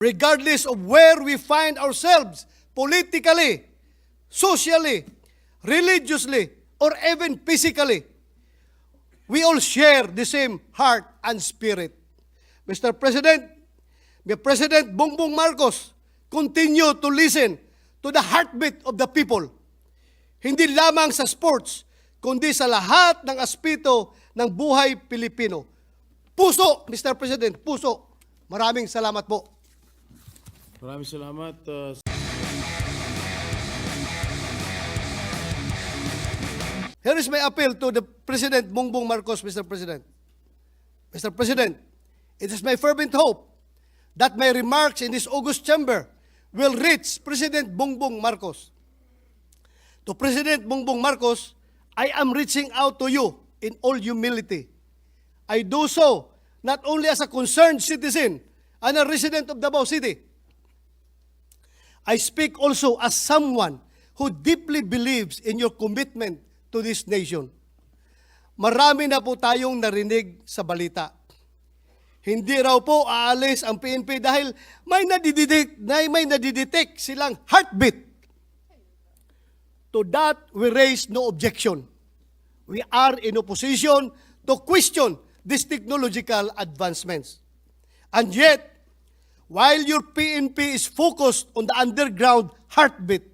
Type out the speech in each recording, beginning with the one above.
regardless of where we find ourselves politically, socially, religiously, or even physically. We all share the same heart and spirit. Mr. President, may President Bongbong Marcos continue to listen to the heartbeat of the people. Hindi lamang sa sports, kundi sa lahat ng aspeto ng buhay Pilipino. Puso, Mr. President, puso. Maraming salamat po. Maraming salamat. Here is my appeal to the President Bongbong Marcos, Mr. President. Mr. President, it is my fervent hope that my remarks in this August chamber will reach President Bongbong Marcos. To President Bongbong Marcos, I am reaching out to you in all humility. I do so not only as a concerned citizen and a resident of Davao City. I speak also as someone who deeply believes in your commitment to this nation. Marami na po tayong narinig sa balita. Hindi raw po aalis ang PNP dahil may nadidetect silang heartbeat. To that, we raise no objection. We are in opposition to question these technological advancements. And yet, while your PNP is focused on the underground heartbeat,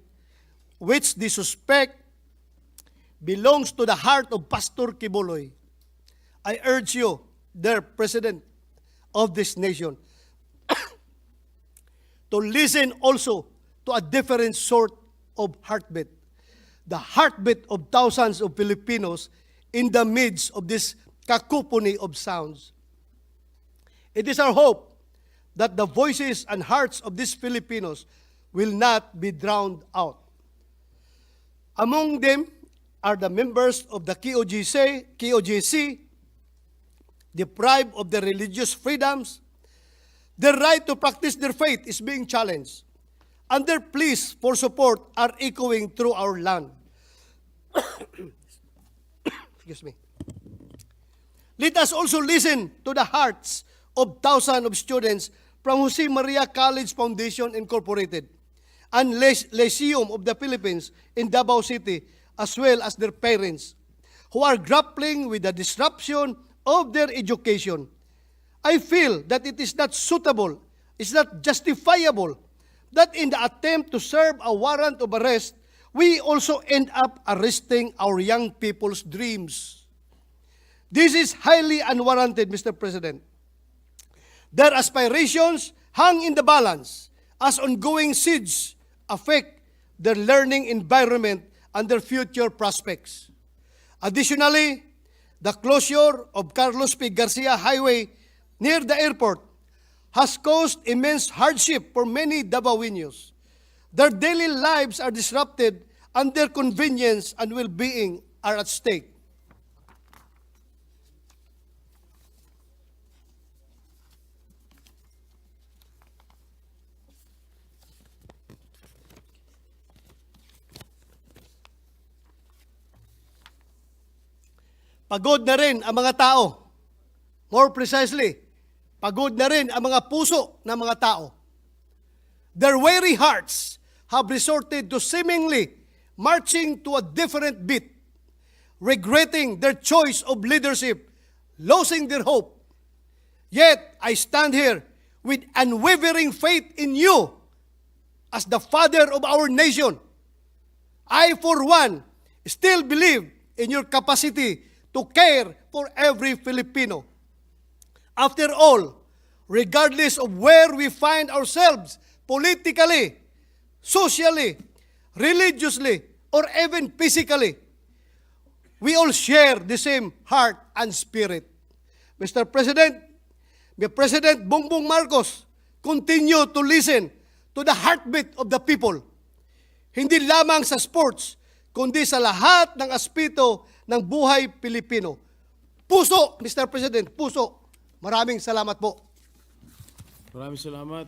which they suspect belongs to the heart of Pastor Kibuloy, I urge you, dear President of this nation, to listen also to a different sort of heartbeat, the heartbeat of thousands of Filipinos in the midst of this cacophony of sounds. It is our hope that the voices and hearts of these Filipinos will not be drowned out. Among them are the members of the KOJC, deprived of their religious freedoms. Their right to practice their faith is being challenged, and their pleas for support are echoing through our land. Excuse me. Let us also listen to the hearts of thousands of students from Jose Maria College Foundation Incorporated and Lyceum of the Philippines in Davao City, as well as their parents, who are grappling with the disruption of their education. I feel that it is not suitable, it's not justifiable, that in the attempt to serve a warrant of arrest, we also end up arresting our young people's dreams. This is highly unwarranted, Mr. President. Their aspirations hang in the balance as ongoing siege affect their learning environment and their future prospects. Additionally, the closure of Carlos P. Garcia Highway near the airport has caused immense hardship for many Davaoenos. Their daily lives are disrupted and their convenience and well-being are at stake. Pagod na rin ang mga tao. More precisely, pagod na rin ang mga puso ng mga tao. Their weary hearts have resorted to seemingly marching to a different beat, regretting their choice of leadership, losing their hope. Yet, I stand here with unwavering faith in you as the father of our nation. I, for one, still believe in your capacity to care for every Filipino. After all, regardless of where we find ourselves politically, socially, religiously, or even physically, we all share the same heart and spirit. Mr. President, may President Bongbong Marcos continue to listen to the heartbeat of the people. Hindi lamang sa sports, kundi sa lahat ng aspeto ng buhay Pilipino. Puso, Mr. President, puso. Maraming salamat po. Maraming salamat.